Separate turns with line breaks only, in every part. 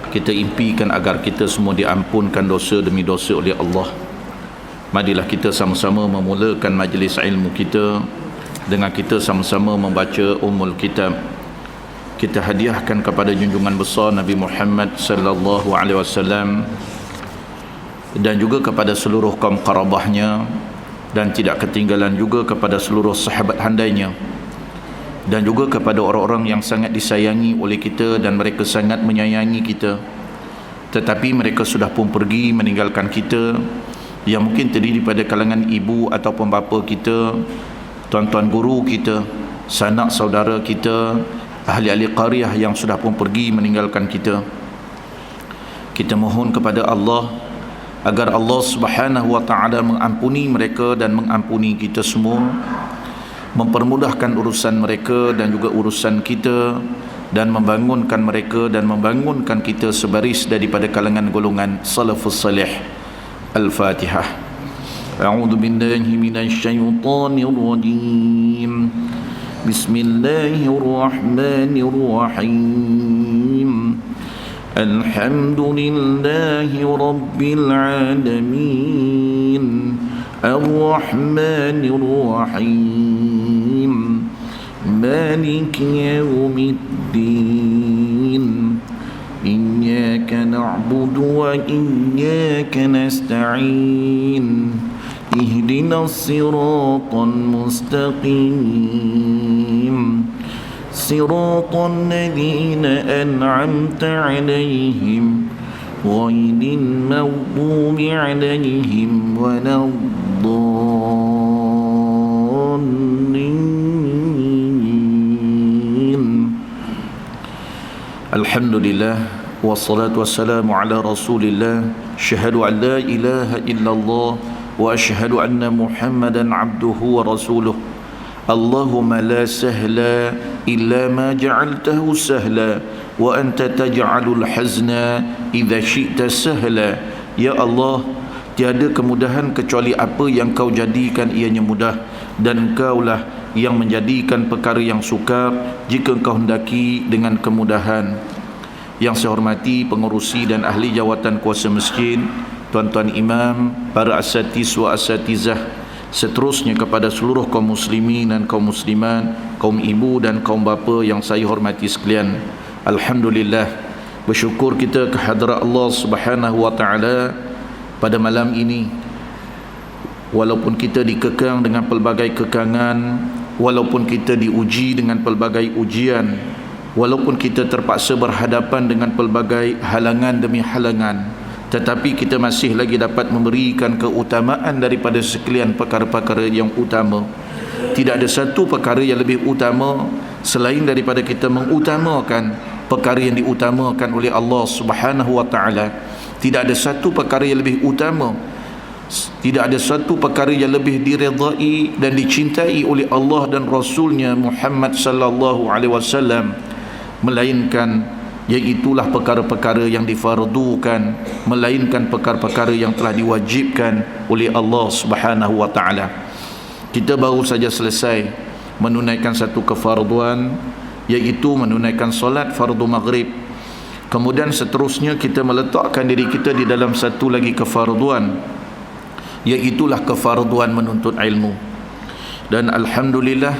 kita impikan agar kita semua diampunkan dosa demi dosa oleh Allah. Marilah kita sama-sama memulakan majlis ilmu kita dengan kita sama-sama membaca Ummul Kitab. Kita hadiahkan kepada junjungan besar Nabi Muhammad sallallahu alaihi wasallam dan juga kepada seluruh kaum qarabahnya, dan tidak ketinggalan juga kepada seluruh sahabat handainya, dan juga kepada orang-orang yang sangat disayangi oleh kita dan mereka sangat menyayangi kita, tetapi mereka sudah pun pergi meninggalkan kita, yang mungkin terdiri pada kalangan ibu ataupun bapa kita, tuan-tuan guru kita, sanak saudara kita, ahli-ahli qaryah yang sudah pun pergi meninggalkan kita. Kita mohon kepada Allah agar Allah Subhanahu wa taala mengampuni mereka dan mengampuni kita semua, mempermudahkan urusan mereka dan juga urusan kita, dan membangunkan mereka dan membangunkan kita sebaris daripada kalangan golongan salafus salih. Al-Fatihah. A'udzu billahi minasy syaithanir rajim. Bismillahirrahmanirrahim. Alhamdulillahi rabbil alamin. Ar-Rahmanir Rahim. Maliki yaumiddin. Iyyaka na'budu wa iyyaka nasta'in. Ihdinas siratal mustaqim. Siratal ladzina an'amta 'alaihim ghairil maghdubi 'alaihim waladdallin. Alhamdulillah wassalatu wassalamu ala Rasulillah. Syahadu an la ilaha illallah wa asyhadu anna Muhammadan abduhu wa rasuluh. Allahumma la sahla illa ma ja'altahu sahla wa anta taj'alul hazna idza syi'ta sahla. Ya Allah, tiada kemudahan kecuali apa yang kau jadikan ianya mudah, dan kaulah yang menjadikan perkara yang sukar jika kau hendaki dengan kemudahan. Yang saya hormati pengerusi dan ahli jawatan kuasa masjid, tuan-tuan imam, para asatiz wa asatizah, seterusnya kepada seluruh kaum muslimin dan kaum muslimat, kaum ibu dan kaum bapa yang saya hormati sekalian. Alhamdulillah, bersyukur kita kehadrat Allah Subhanahu wa taala pada malam ini. Walaupun kita dikekang dengan pelbagai kekangan, walaupun kita diuji dengan pelbagai ujian, walaupun kita terpaksa berhadapan dengan pelbagai halangan demi halangan, tetapi kita masih lagi dapat memberikan keutamaan daripada sekalian perkara-perkara yang utama. Tidak ada satu perkara yang lebih utama selain daripada kita mengutamakan perkara yang diutamakan oleh Allah Subhanahu wa taala. Tidak ada satu perkara yang lebih utama, tidak ada satu perkara yang lebih diredai dan dicintai oleh Allah dan Rasulnya Muhammad sallallahu alaihi wasallam, melainkan iaitulah perkara-perkara yang difardukan, melainkan perkara-perkara yang telah diwajibkan oleh Allah Subhanahu wa taala. Kita baru saja selesai menunaikan satu kefarduan, iaitu menunaikan solat fardu maghrib. Kemudian seterusnya kita meletakkan diri kita di dalam satu lagi kefarduan, iaitulah kefarduan menuntut ilmu. Dan alhamdulillah,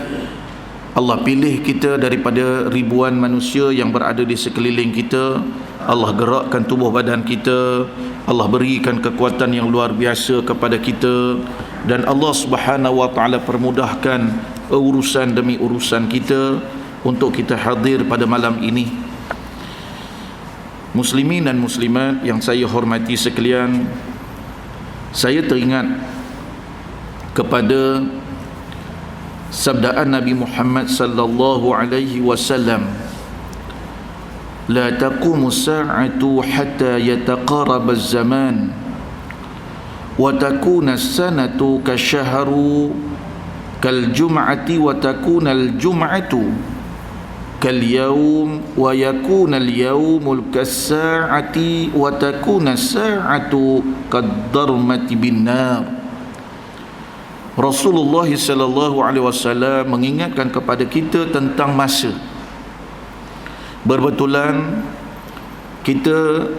Allah pilih kita daripada ribuan manusia yang berada di sekeliling kita. Allah gerakkan tubuh badan kita, Allah berikan kekuatan yang luar biasa kepada kita, dan Allah Subhanahu wa taala permudahkan urusan demi urusan kita untuk kita hadir pada malam ini. Muslimin dan muslimat yang saya hormati sekalian, saya teringat kepada sabdaan Nabi Muhammad sallallahu alaihi wasallam, la taqumu as-sa'atu hatta yataqaraba az-zaman wa takuna as-sanatu kasyahru kal jum'ati wa takuna al-jum'atu kal yawm wa yakuna al-yawmul kas-sa'ati wa takuna as-sa'atu kad-darmati bin-nar. Rasulullah sallallahu alaihi wasallam mengingatkan kepada kita tentang masa. Berbetulan kita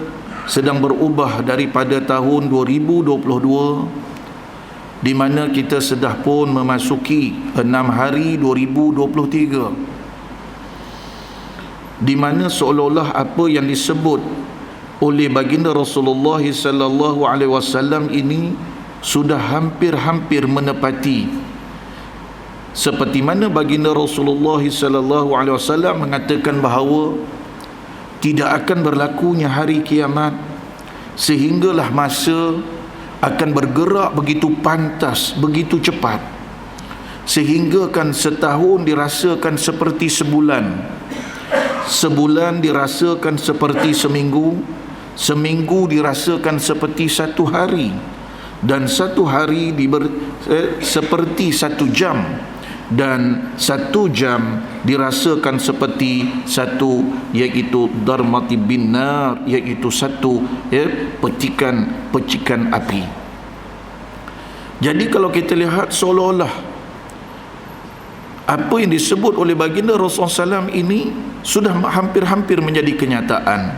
sedang berubah daripada tahun 2022, di mana kita sudah pun memasuki 6 hari 2023, di mana seolah-olah apa yang disebut oleh baginda Rasulullah sallallahu alaihi wasallam ini sudah hampir-hampir menepati. Seperti mana baginda Rasulullah sallallahu alaihi wasallam mengatakan bahawa tidak akan berlakunya hari kiamat sehinggalah masa akan bergerak begitu pantas, begitu cepat, sehingga kan setahun dirasakan seperti sebulan, sebulan dirasakan seperti seminggu, seminggu dirasakan seperti satu hari, dan satu hari seperti satu jam, dan satu jam dirasakan seperti satu, iaitu darmati binar, iaitu satu pecikan api. Jadi kalau kita lihat seolah-olah apa yang disebut oleh baginda Rasulullah SAW ini sudah hampir-hampir menjadi kenyataan.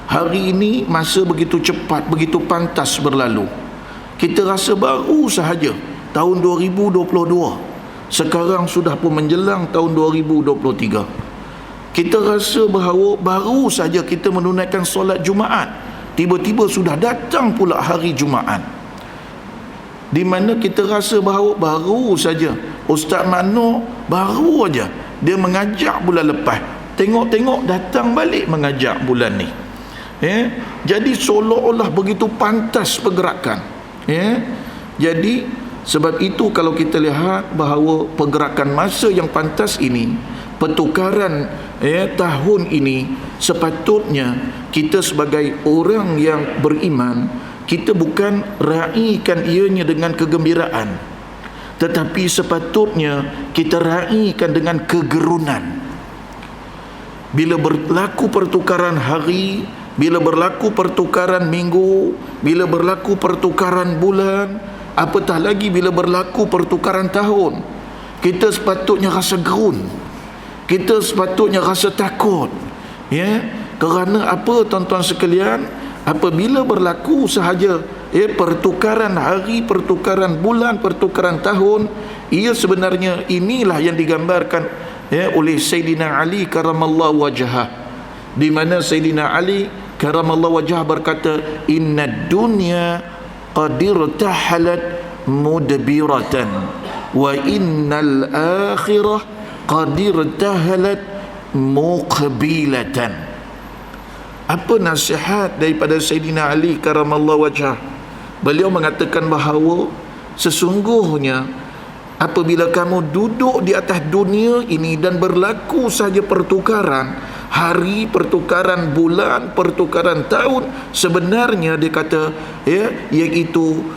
Hari ini masa begitu cepat, begitu pantas berlalu. Kita rasa baru sahaja tahun 2022, sekarang sudah pun menjelang tahun 2023. Kita rasa bahawa baru saja kita menunaikan solat Jumaat, tiba-tiba sudah datang pula hari Jumaat, di mana kita rasa bahawa baru saja Ustaz Mano baru aja dia mengajak bulan lepas, tengok-tengok datang balik mengajak bulan ni. Jadi seolah-olah begitu pantas pergerakan. Jadi sebab itu kalau kita lihat bahawa pergerakan masa yang pantas ini, pertukaran tahun ini, sepatutnya kita sebagai orang yang beriman, kita bukan raikan ianya dengan kegembiraan, tetapi sepatutnya kita raikan dengan kegerunan. Bila berlaku pertukaran hari, bila berlaku pertukaran minggu, bila berlaku pertukaran bulan, apatah lagi bila berlaku pertukaran tahun, kita sepatutnya rasa gerun, kita sepatutnya rasa takut. Kerana apa, tuan-tuan sekalian? Apabila berlaku sahaja pertukaran hari, pertukaran bulan, pertukaran tahun, ia sebenarnya inilah yang digambarkan oleh Sayyidina Ali karamallahu wajhah, di mana Sayyidina Ali karamallahu wajhah berkata, "Innad dunya qadir tahalat mudbiratan wa innal akhirah qadir tahalat muqbilatan." Apa nasihat daripada Sayyidina Ali karamallahu wajhah? Beliau mengatakan bahawa sesungguhnya apabila kamu duduk di atas dunia ini dan berlaku saja pertukaran hari, pertukaran bulan, pertukaran tahun, sebenarnya dia kata iaitu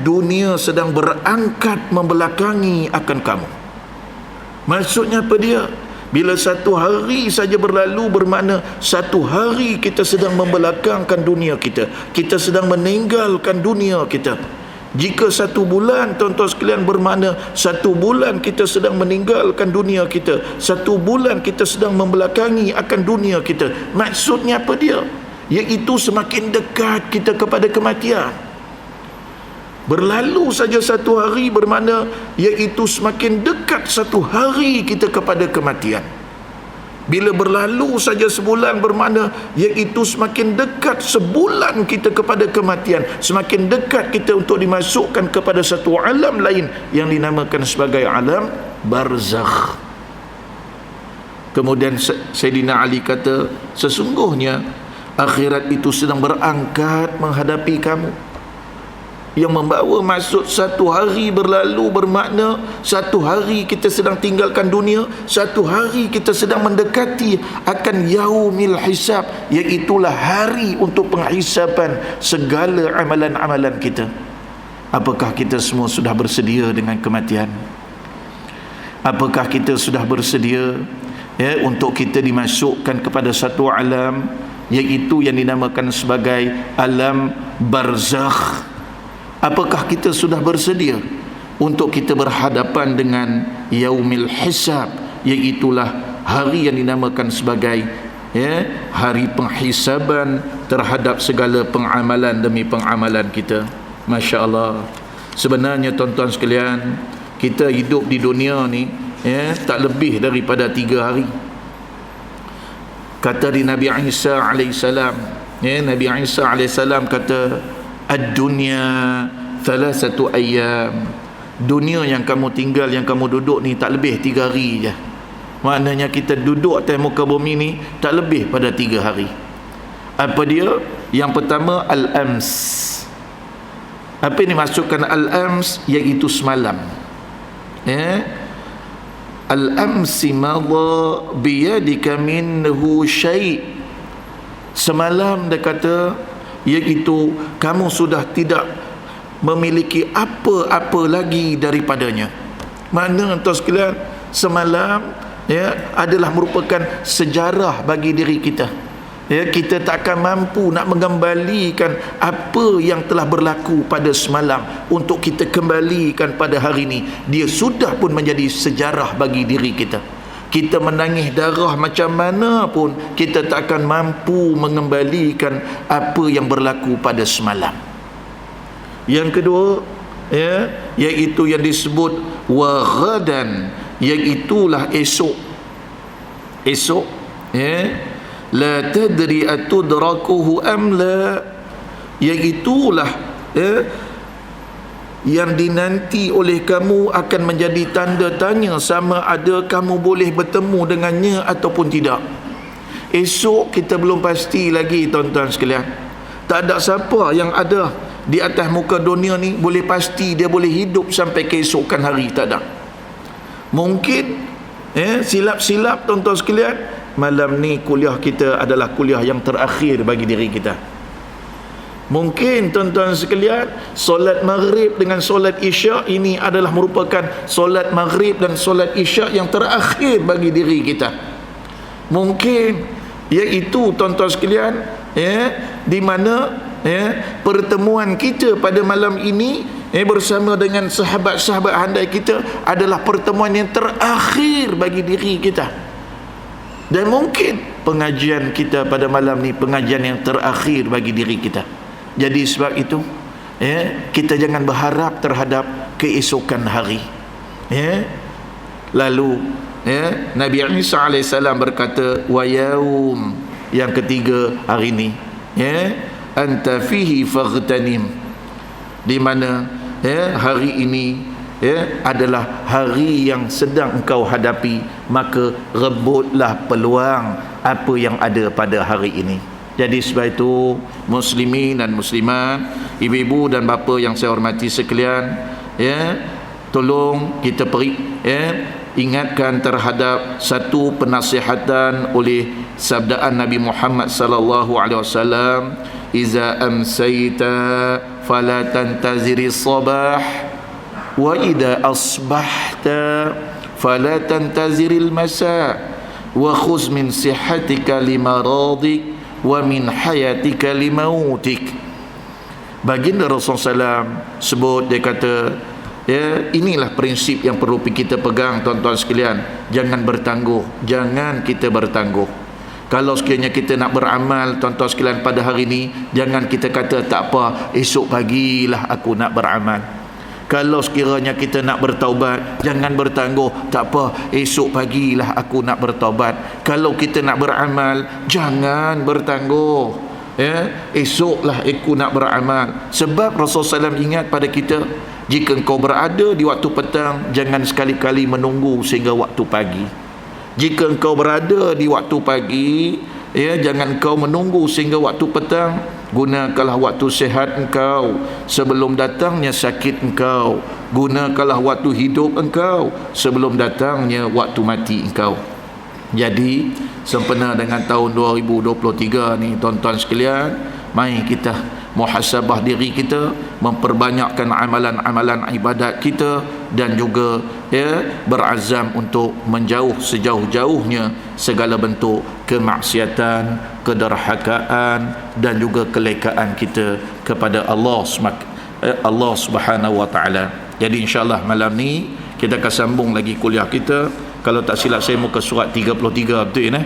dunia sedang berangkat membelakangi akan kamu. Maksudnya apa dia? Bila satu hari saja berlalu, bermakna satu hari kita sedang membelakangkan dunia kita, kita sedang meninggalkan dunia kita. Jika satu bulan, tuan-tuan sekalian, bermakna satu bulan kita sedang meninggalkan dunia kita, satu bulan kita sedang membelakangi akan dunia kita. Maksudnya apa dia? Iaitu semakin dekat kita kepada kematian. Berlalu saja satu hari bermakna iaitu semakin dekat satu hari kita kepada kematian. Bila berlalu saja sebulan bermakna iaitu semakin dekat sebulan kita kepada kematian, semakin dekat kita untuk dimasukkan kepada satu alam lain yang dinamakan sebagai alam barzakh. Kemudian Sayyidina Ali kata, sesungguhnya akhirat itu sedang berangkat menghadapi kamu. Yang membawa maksud satu hari berlalu bermakna satu hari kita sedang tinggalkan dunia, satu hari kita sedang mendekati akan yaumil hisab, iaitulah hari untuk penghisaban segala amalan-amalan kita. Apakah kita semua sudah bersedia dengan kematian? Apakah kita sudah bersedia untuk kita dimasukkan kepada satu alam, iaitu yang dinamakan sebagai alam barzakh? Apakah kita sudah bersedia untuk kita berhadapan dengan yaumil hisab, iaitulah hari yang dinamakan sebagai hari penghisaban terhadap segala pengamalan demi pengamalan kita. Masya Allah. Sebenarnya tuan-tuan sekalian, kita hidup di dunia ni tak lebih daripada 3 hari. Kata di Nabi Isa alaihissalam, Nabi Isa alaihissalam kata, ad-dunya thalathatu ayyam. Dunia yang kamu tinggal, yang kamu duduk ni tak lebih 3 hari je. Maknanya kita duduk atas muka bumi ni tak lebih pada 3 hari. Apa dia? Yang pertama, al-ams. Apa ini maksudkan al-ams? Iaitu semalam. Al-amsi madha biyadika minhu syai'. Semalam dia kata, iaitu kamu sudah tidak memiliki apa-apa lagi daripadanya. Mana tuan sekalian, semalam adalah merupakan sejarah bagi diri kita. Kita tak akan mampu nak mengembalikan apa yang telah berlaku pada semalam untuk kita kembalikan pada hari ini. Dia sudah pun menjadi sejarah bagi diri kita. Kita menangis darah macam mana pun, kita tak akan mampu mengembalikan apa yang berlaku pada semalam. Yang kedua, iaitu yang disebut wa ghadan, iaitulah esok. Esok, la tadri atudrakuhu am la, iaitulah yang dinanti oleh kamu akan menjadi tanda tanya sama ada kamu boleh bertemu dengannya ataupun tidak. Esok kita belum pasti lagi tuan-tuan sekalian. Tak ada siapa yang ada di atas muka dunia ni boleh pasti dia boleh hidup sampai keesokan hari, tak ada. Mungkin silap-silap tuan-tuan sekalian, malam ni kuliah kita adalah kuliah yang terakhir bagi diri kita. Mungkin tuan-tuan sekalian, solat maghrib dengan solat isyak ini adalah merupakan solat maghrib dan solat isyak yang terakhir bagi diri kita. Mungkin iaitu tuan-tuan sekalian, di mana pertemuan kita pada malam ini bersama dengan sahabat-sahabat handai kita adalah pertemuan yang terakhir bagi diri kita. Dan mungkin pengajian kita pada malam ni pengajian yang terakhir bagi diri kita. Jadi sebab itu kita jangan berharap terhadap keesokan hari. Lalu Nabi Isa alaihissalam berkata, wa yaum, yang ketiga hari ni, anta fihi faghtanim, di mana hari ini adalah hari yang sedang engkau hadapi, maka rebutlah peluang apa yang ada pada hari ini. Jadi sebab itu, muslimin dan muslimat, ibu-ibu dan bapa yang saya hormati sekalian, tolong kita ingatkan terhadap satu penasihatan oleh sabdaan Nabi Muhammad sallallahu alaihi wasallam, iza amsayta fala tantaziri sabah wa idza asbahta fala tantaziril masa wa khuz min sihhatika limaradik wa min hayatika limautik. Baginda Rasulullah SAW sebut, dia kata, inilah prinsip yang perlu kita pegang tuan-tuan sekalian. Jangan bertangguh, jangan kita bertangguh. Kalau sekiranya kita nak beramal tuan-tuan sekalian pada hari ini, jangan kita kata tak apa, esok pagilah aku nak beramal. Kalau sekiranya kita nak bertaubat, jangan bertangguh, tak apa, esok pagilah aku nak bertaubat. Kalau kita nak beramal, jangan bertangguh, esoklah aku nak beramal. Sebab Rasulullah SAW ingat pada kita, jika engkau berada di waktu petang, jangan sekali-kali menunggu sehingga waktu pagi. Jika engkau berada di waktu pagi, jangan engkau menunggu sehingga waktu petang. Gunakanlah waktu sehat engkau sebelum datangnya sakit engkau. Gunakanlah waktu hidup engkau sebelum datangnya waktu mati engkau. Jadi sempena dengan tahun 2023 ni tuan-tuan sekalian, mari kita muhasabah diri kita, memperbanyakkan amalan-amalan ibadat kita, dan juga berazam untuk menjauh sejauh-jauhnya segala bentuk kemaksiatan, kederhakaan dan juga kelekaan kita kepada Allah Subhanahu wa taala. Jadi insya-Allah malam ni kita akan sambung lagi kuliah kita. Kalau tak silap saya muka surat 33, betul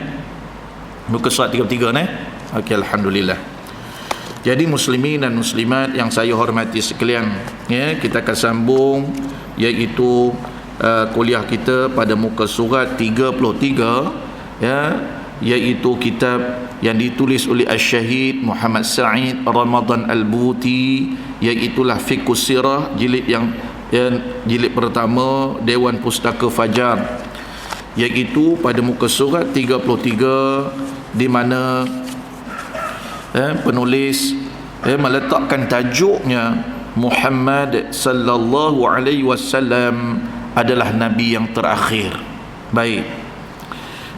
Muka surat 33 Okey, alhamdulillah. Jadi muslimin dan muslimat yang saya hormati sekalian, ya, kita akan sambung iaitu kuliah kita pada muka surat 33, ya, iaitu kitab yang ditulis oleh Al-Syahid Muhammad Sa'id Ramadan Al-Buti, iaitulah Fiqhus Sirah jilid jilid pertama, Dewan Pustaka Fajar, iaitu pada muka surat 33, di mana penulis meletakkan tajuknya Muhammad sallallahu alaihi wasallam adalah nabi yang terakhir. Baik.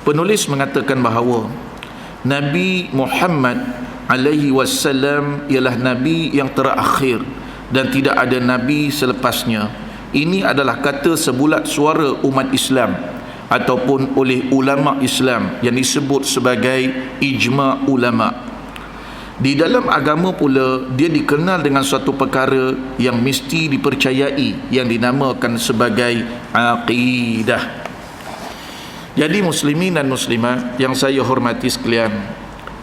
Penulis mengatakan bahawa Nabi Muhammad alaihi wasallam ialah nabi yang terakhir dan tidak ada nabi selepasnya. Ini adalah kata sebulat suara umat Islam ataupun oleh ulama Islam yang disebut sebagai ijma' ulama. Di dalam agama pula dia dikenal dengan suatu perkara yang mesti dipercayai yang dinamakan sebagai aqidah. Jadi muslimin dan muslimat yang saya hormati sekalian,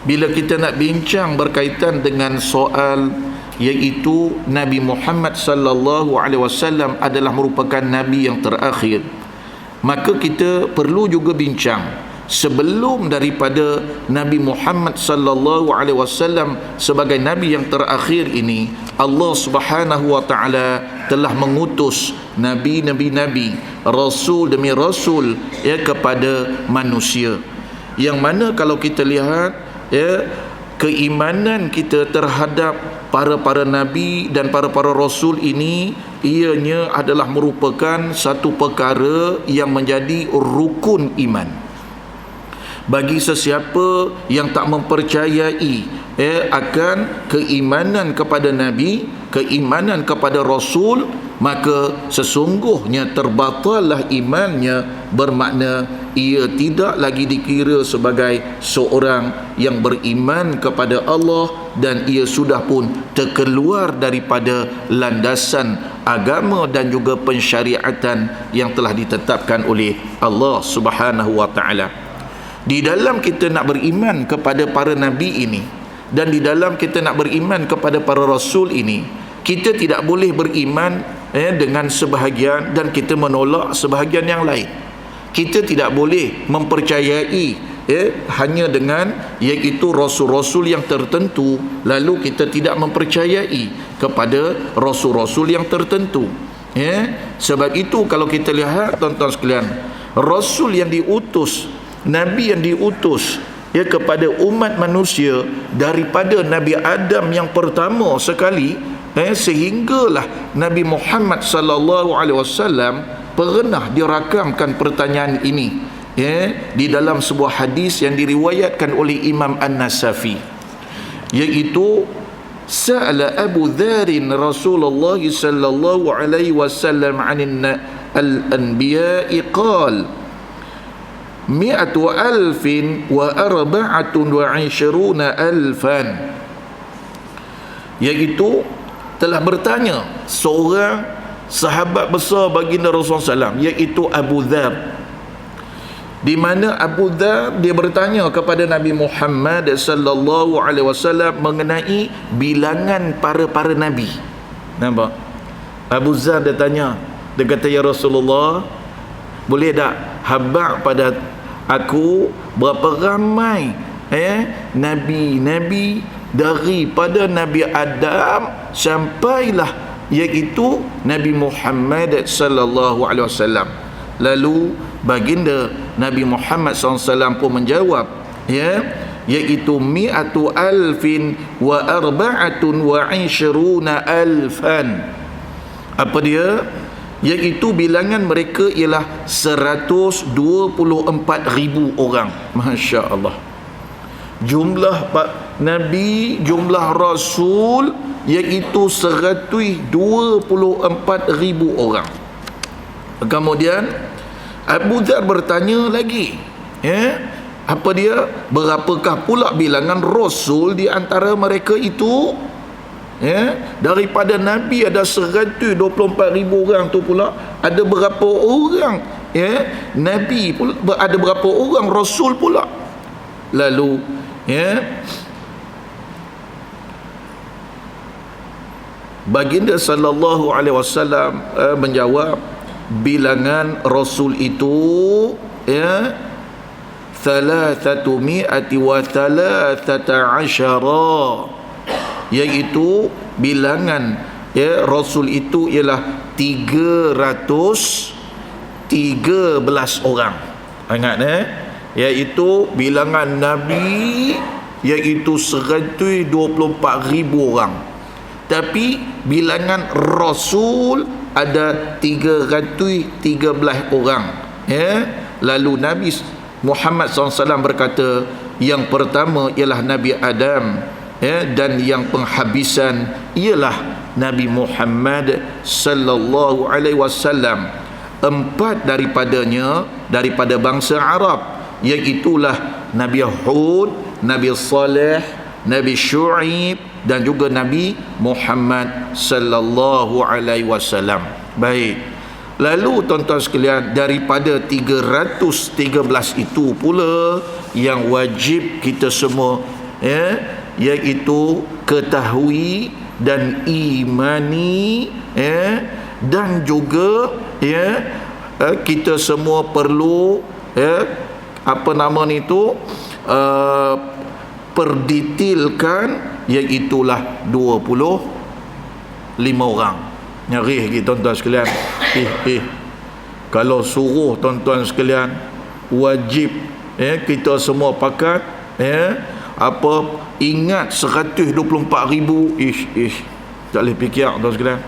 bila kita nak bincang berkaitan dengan soal iaitu Nabi Muhammad sallallahu alaihi wasallam adalah merupakan nabi yang terakhir, maka kita perlu juga bincang sebelum daripada Nabi Muhammad sallallahu alaihi wasallam sebagai nabi yang terakhir ini, Allah Subhanahu wa taala telah mengutus nabi, rasul demi rasul, ya, kepada manusia. Yang mana kalau kita lihat, ya, keimanan kita terhadap para nabi dan para rasul ini, ianya adalah merupakan satu perkara yang menjadi rukun iman. Bagi sesiapa yang tak mempercayai akan keimanan kepada nabi, keimanan kepada rasul, maka sesungguhnya terbatallah imannya, bermakna ia tidak lagi dikira sebagai seorang yang beriman kepada Allah dan ia sudah pun terkeluar daripada landasan agama dan juga pensyariatan yang telah ditetapkan oleh Allah Subhanahu wa taala. Di dalam kita nak beriman kepada para nabi ini dan di dalam kita nak beriman kepada para rasul ini, kita tidak boleh beriman dengan sebahagian dan kita menolak sebahagian yang lain. Kita tidak boleh mempercayai hanya dengan iaitu rasul-rasul yang tertentu, lalu kita tidak mempercayai kepada rasul-rasul yang tertentu. Sebab itu kalau kita lihat tuan-tuan sekalian, rasul yang diutus, nabi yang diutus kepada umat manusia daripada Nabi Adam yang pertama sekali, sehinggalah Nabi Muhammad sallallahu alaihi wasallam pernah dirakamkan pertanyaan ini di dalam sebuah hadis yang diriwayatkan oleh Imam An-Nasafi, iaitu sa'ala Abu Dzarin Rasulullah sallallahu alaihi wasallam 'anil al-anbiya'i qala mi'atu alfin wa arba'atun wa 'ishruna alfan, iaitu telah bertanya seorang sahabat besar baginda Rasulullah SAW, iaitu Abu Dzar, di mana Abu Dzar dia bertanya kepada Nabi Muhammad sallallahu alaihi wasallam mengenai bilangan para nabi. Nampak? Abu Dzar dia tanya, dia kata, ya Rasulullah, boleh tak habaq pada aku berapa ramai nabi-nabi daripada Nabi Adam sampailah iaitu Nabi Muhammad sallallahu alaihi wasallam. Lalu baginda Nabi Muhammad SAW pun menjawab, iaitu mi'atu alfin wa arba'atun wa 'ishruna alfan. Apa dia? Iaitu bilangan mereka ialah 124,000 orang. Masya Allah. Jumlah nabi, jumlah rasul iaitu 124,000 orang. Kemudian Abu Dzar bertanya lagi, apa dia? Berapakah pula bilangan rasul di antara mereka itu? Daripada nabi ada 124,000 orang tu pula, ada berapa orang nabi pula, ada berapa orang rasul pula? Lalu baginda sallallahu alaihi wasallam menjawab, bilangan rasul itu thalathatu mi'ati wa thalathata asyara, iaitu bilangan rasul itu ialah 313 orang. Ingat iaitu bilangan nabi iaitu 124,000 orang, tapi bilangan rasul ada 313 orang. Lalu Nabi Muhammad SAW berkata, yang pertama ialah Nabi Adam, dan yang penghabisan ialah Nabi Muhammad sallallahu alaihi wasallam. 4 daripadanya daripada bangsa Arab, iaitulah Nabi Hud, Nabi Saleh, Nabi Syuaib dan juga Nabi Muhammad sallallahu alaihi wasallam. Baik. Lalu tuan-tuan sekalian, daripada 313 itu pula yang wajib kita semua iaitu ketahui dan imani, dan juga kita semua perlu perdetailkan, iaitulah 25 orang. Nyari lagi tuan-tuan sekalian. Kalau suruh tuan-tuan sekalian, wajib kita semua pakat ingat 124,000. Tak boleh fikir tuan sekalian.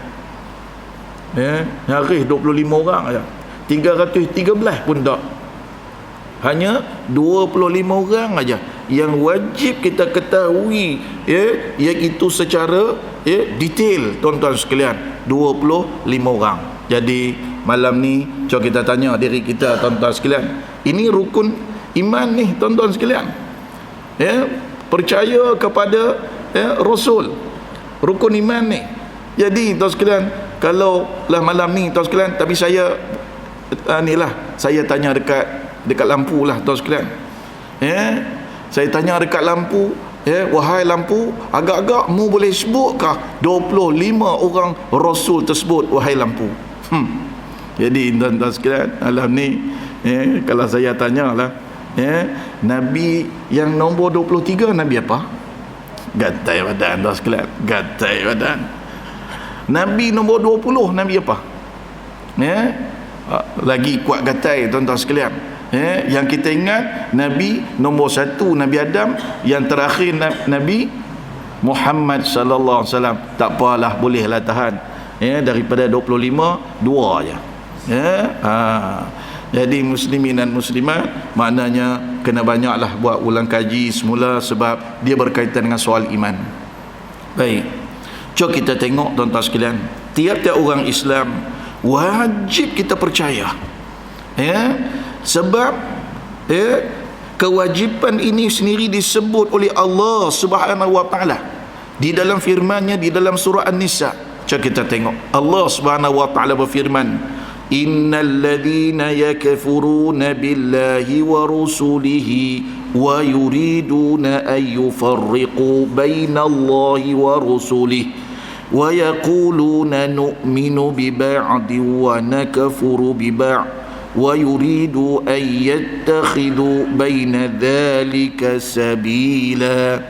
Nyari 25 orang aja. 313 pun tak. Hanya 25 orang aja yang wajib kita ketahui, iaitu secara detail tuan-tuan sekalian, 25 orang. Jadi malam ni cuba kita tanya diri kita tuan-tuan sekalian, ini rukun iman ni tuan-tuan sekalian, percaya kepada Rasul, rukun iman ni. Jadi tuan sekalian, kalau lah malam ni tuan sekalian, tapi saya saya tanya dekat lampu lah tuan sekalian, saya tanya dekat lampu, wahai lampu, agak-agak mu boleh sebutkah 25 orang Rasul tersebut, wahai lampu? Jadi tuan-tuan sekalian, malam ni kalau saya tanyalah, Nabi yang nombor 23 Nabi apa? Gatai badan tuan sekalian, gatai badan. Nabi nombor 20 Nabi apa? Lagi kuat gatai tuan-tuan sekalian. Yang kita ingat Nabi nombor 1 Nabi Adam, yang terakhir Nabi Muhammad sallallahu alaihi wasallam. Tak apalah, bolehlah tahan. Daripada 25, 2 aja. Jadi muslimin dan muslimat, maknanya kena banyaklah buat ulang kaji semula, sebab dia berkaitan dengan soal iman. Baik, jom kita tengok tuan-tuan sekalian, tiap-tiap orang Islam wajib kita percaya, sebab kewajipan ini sendiri disebut oleh Allah Subhanahu wa taala di dalam firman-Nya di dalam surah An-Nisa. Cuba kita tengok, Allah Subhanahu wa taala berfirman, innal ladzina yakfuruna billahi wa rusulihi wa yuriduna an yufarriqu bainallahi wa rusulihi wa yaquluna nu'minu bi ba'di wa nakfuru bi ba'd wa yuridu an yattakhidhu baina dhalika sabila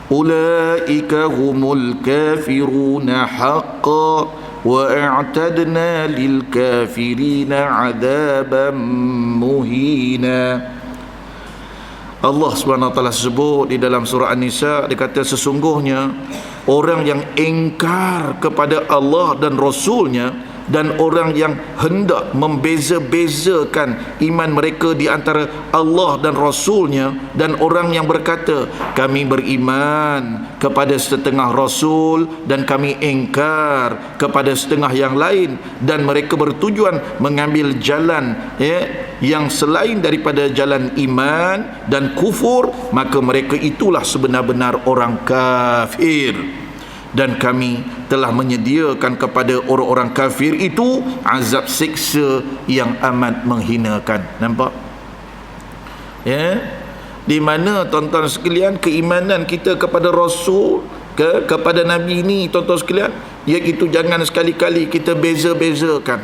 ulaika humul kafiruna haqqan wa a'tadna lil kafirina 'adaban muhina. Allah Subhanahu wa taala sebut di dalam surah An-Nisa, dia kata sesungguhnya orang yang ingkar kepada Allah dan Rasulnya, dan orang yang hendak membeza-bezakan iman mereka di antara Allah dan Rasulnya, dan orang yang berkata kami beriman kepada setengah Rasul dan kami ingkar kepada setengah yang lain, dan mereka bertujuan mengambil jalan yang selain daripada jalan iman dan kufur, maka mereka itulah sebenar-benar orang kafir. Dan kami telah menyediakan kepada orang-orang kafir itu azab siksa yang amat menghinakan. Nampak? Ya, di mana tuan-tuan sekalian keimanan kita kepada Rasul, kepada Nabi ini tuan-tuan sekalian, iaitu jangan sekali-kali kita beza-bezakan.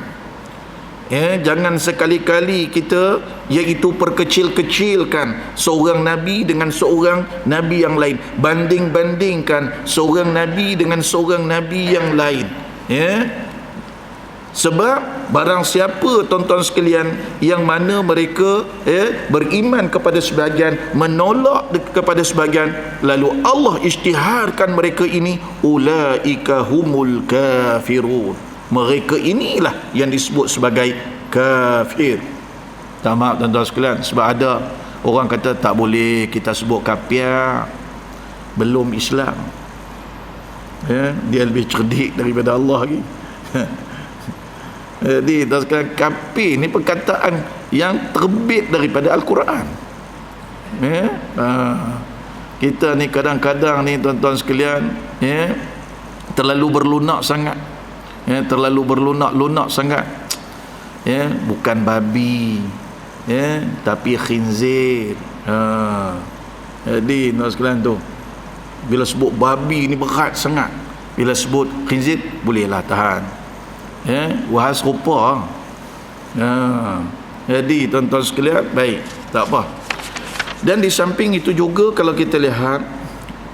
Ya, jangan sekali-kali kita iaitu perkecil-kecilkan seorang Nabi dengan seorang Nabi yang lain, banding-bandingkan seorang Nabi dengan seorang Nabi yang lain. Ya, sebab barang siapa tuan-tuan sekalian yang mana mereka beriman kepada sebahagian, menolak kepada sebahagian, lalu Allah isytiharkan mereka ini, ulaika humul kafirun, mereka inilah yang disebut sebagai kafir. Tak maaf tuan-tuan sekalian, sebab ada orang kata tak boleh kita sebut kafir, belum Islam. Dia lebih cerdik daripada Allah lagi. Jadi kafir ni perkataan yang terbit daripada Al-Quran. Kita ni kadang-kadang ni tuan-tuan sekalian, terlalu berlunak sangat, terlalu berlunak sangat. Bukan babi, tapi khinzir. Jadi tuan sekalian tu, bila sebut babi ni berat sangat, bila sebut khinzir bolehlah tahan. Wahai serupa. Jadi tuan-tuan sekalian, baik, tak apa. Dan di samping itu juga kalau kita lihat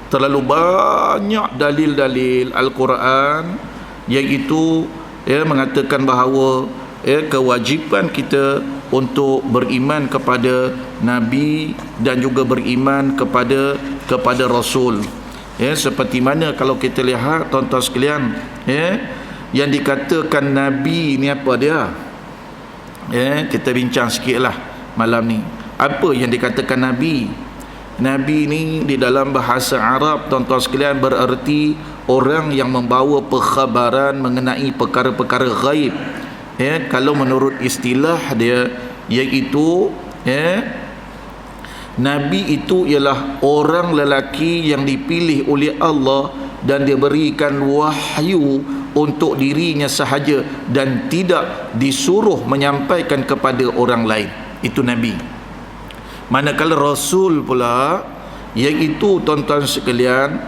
terlalu banyak dalil-dalil Al-Quran iaitu mengatakan bahawa kewajipan kita untuk beriman kepada Nabi dan juga beriman kepada Rasul. Seperti mana kalau kita lihat tuan-tuan sekalian, yang dikatakan Nabi ni apa dia? Kita bincang sikitlah malam ni. Apa yang dikatakan Nabi? Nabi ni di dalam bahasa Arab tuan-tuan sekalian bererti orang yang membawa perkhabaran mengenai perkara-perkara ghaib. Kalau menurut istilah dia, iaitu Nabi itu ialah orang lelaki yang dipilih oleh Allah dan dia berikan wahyu untuk dirinya sahaja dan tidak disuruh menyampaikan kepada orang lain. Itu Nabi. Manakala Rasul pula, iaitu tuan-tuan sekalian,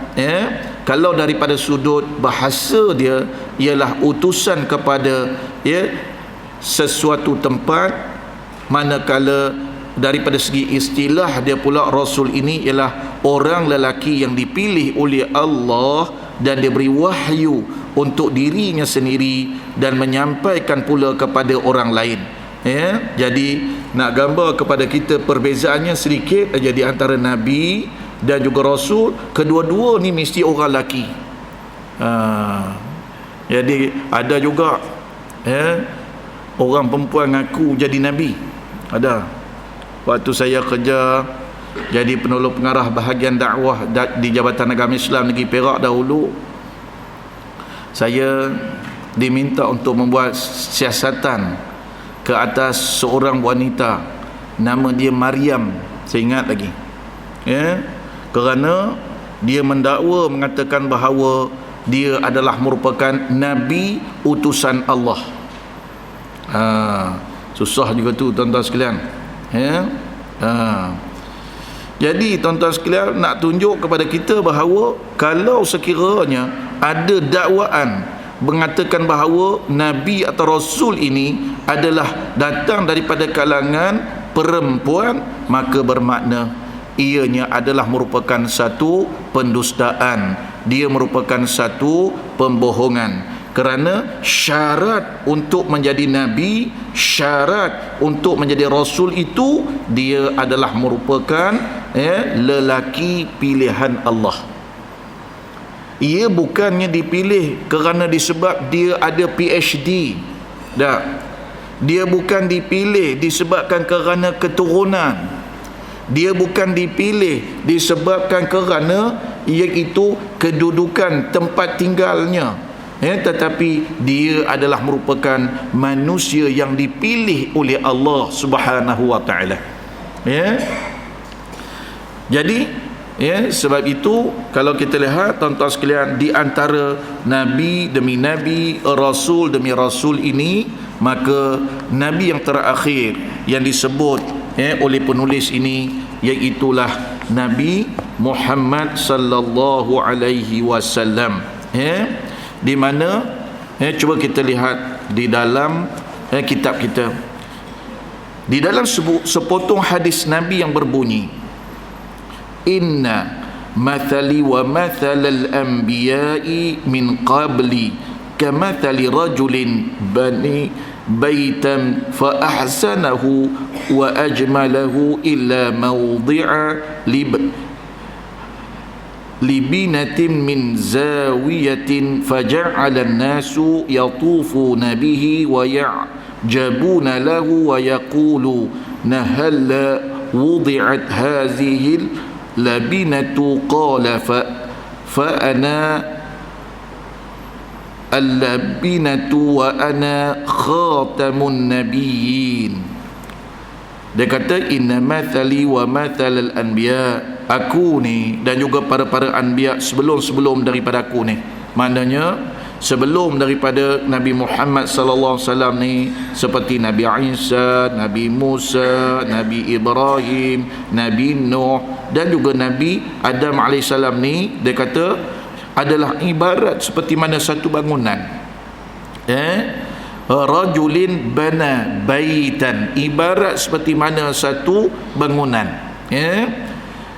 kalau daripada sudut bahasa dia ialah utusan kepada sesuatu tempat, manakala daripada segi istilah dia pula Rasul ini ialah orang lelaki yang dipilih oleh Allah dan dia beri wahyu untuk dirinya sendiri dan menyampaikan pula kepada orang lain. Jadi nak gambar kepada kita perbezaannya sedikit aja di antara Nabi dan juga Rasul, kedua-dua ni mesti orang lelaki. Jadi ada juga orang perempuan ngaku jadi Nabi. Ada. Waktu saya kerja jadi penolong pengarah bahagian dakwah di Jabatan Agama Islam Negeri Perak dahulu, saya diminta untuk membuat siasatan ke atas seorang wanita, nama dia Maryam, saya ingat lagi. Kerana dia mendakwa mengatakan bahawa dia adalah merupakan Nabi utusan Allah. Susah juga tu tuan-tuan sekalian. Jadi tuan-tuan sekalian, nak tunjuk kepada kita bahawa kalau sekiranya ada dakwaan mengatakan bahawa Nabi atau Rasul ini adalah datang daripada kalangan perempuan, maka bermakna ianya adalah merupakan satu pendustaan, dia merupakan satu pembohongan. Kerana syarat untuk menjadi Nabi, syarat untuk menjadi Rasul itu dia adalah merupakan lelaki pilihan Allah. Ia bukannya dipilih kerana disebab dia ada PhD. Tak. Dia bukan dipilih disebabkan kerana keturunan. Dia bukan dipilih disebabkan kerana iaitu kedudukan tempat tinggalnya. Tetapi dia adalah merupakan manusia yang dipilih oleh Allah Subhanahu wa taala. Jadi sebab itu kalau kita lihat tuan-tuan sekalian, di antara nabi demi nabi, rasul demi rasul ini, maka nabi yang terakhir yang disebut oleh penulis ini, iaitulah Nabi Muhammad sallallahu alaihi wasallam. Di mana cuba kita lihat di dalam kitab kita, di dalam sepotong hadis Nabi yang berbunyi, inna mathali wa mathalal anbiya'i min qabli kamathali rajulin bani baitan fa ahsanahu wa ajmalahu illa mawdi'a libinatin min zawiyatin faja'ala an-nasu yatufuna bihi wa ya'jabuna lahu wa yaquluna halla wudi'at hadhihi labinatu qala fa ana al-labinatu wa ana khatamun nabiyyin. Dia kata inna mathali wa mathalal anbiya, aku ni dan juga para anbiya sebelum daripada aku ni, maknanya sebelum daripada Nabi Muhammad sallallahu alaihi wasallam ni, seperti Nabi Isa, Nabi Musa, Nabi Ibrahim, Nabi Nuh dan juga Nabi Adam alaihissalam ni, dia kata adalah ibarat seperti mana satu bangunan, rajulin bana baitan, ibarat seperti mana satu bangunan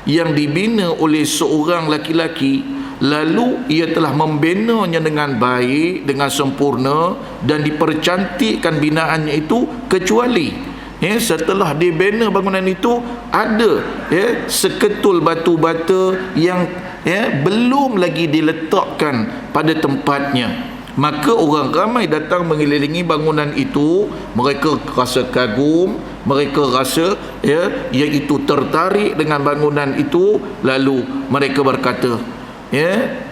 yang dibina oleh seorang laki-laki, lalu ia telah membinanya dengan baik, dengan sempurna, dan dipercantikkan binaannya itu, kecuali setelah dibina bangunan itu ada seketul batu bata yang belum lagi diletakkan pada tempatnya. Maka orang ramai datang mengelilingi bangunan itu, mereka rasa kagum, mereka rasa iaitu tertarik dengan bangunan itu, lalu mereka berkata,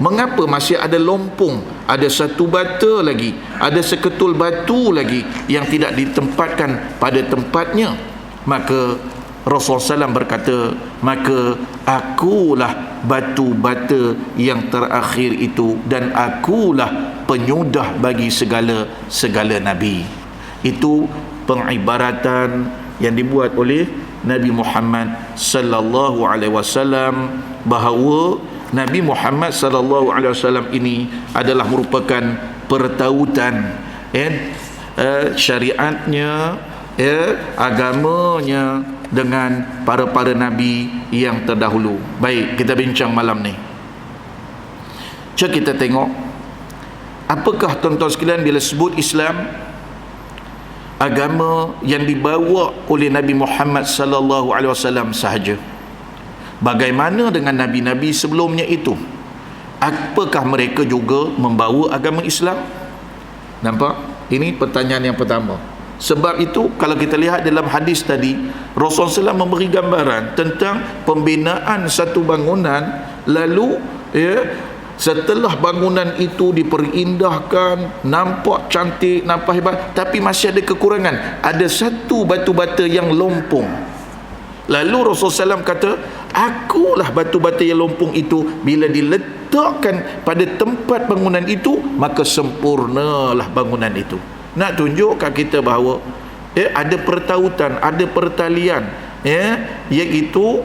mengapa masih ada lompong, ada satu bata lagi, ada seketul batu lagi yang tidak ditempatkan pada tempatnya? Maka Rasulullah SAW berkata, maka akulah batu bata yang terakhir itu, dan akulah penyudah bagi segala Nabi. Itu pengibaratan yang dibuat oleh Nabi Muhammad sallallahu alaihi wasallam, bahawa Nabi Muhammad sallallahu alaihi wasallam ini adalah merupakan pertautan syariatnya, agamanya dengan para nabi yang terdahulu. Baik, kita bincang malam ni. Cuba kita tengok, apakah tuan-tuan sekalian bila sebut Islam, agama yang dibawa oleh Nabi Muhammad sallallahu alaihi wasallam sahaja? Bagaimana dengan nabi-nabi sebelumnya itu? Apakah mereka juga membawa agama Islam? Nampak? Ini pertanyaan yang pertama. Sebab itu kalau kita lihat dalam hadis tadi, Rasulullah SAW memberi gambaran tentang pembinaan satu bangunan, lalu setelah bangunan itu diperindahkan, nampak cantik, nampak hebat, tapi masih ada kekurangan, ada satu batu bata yang lompong. Lalu Rasulullah SAW kata, akulah batu bata yang lompong itu, bila diletakkan pada tempat bangunan itu, maka sempurnalah bangunan itu. Nak tunjuk kat kita bahawa ada pertautan, ada pertalian, iaitu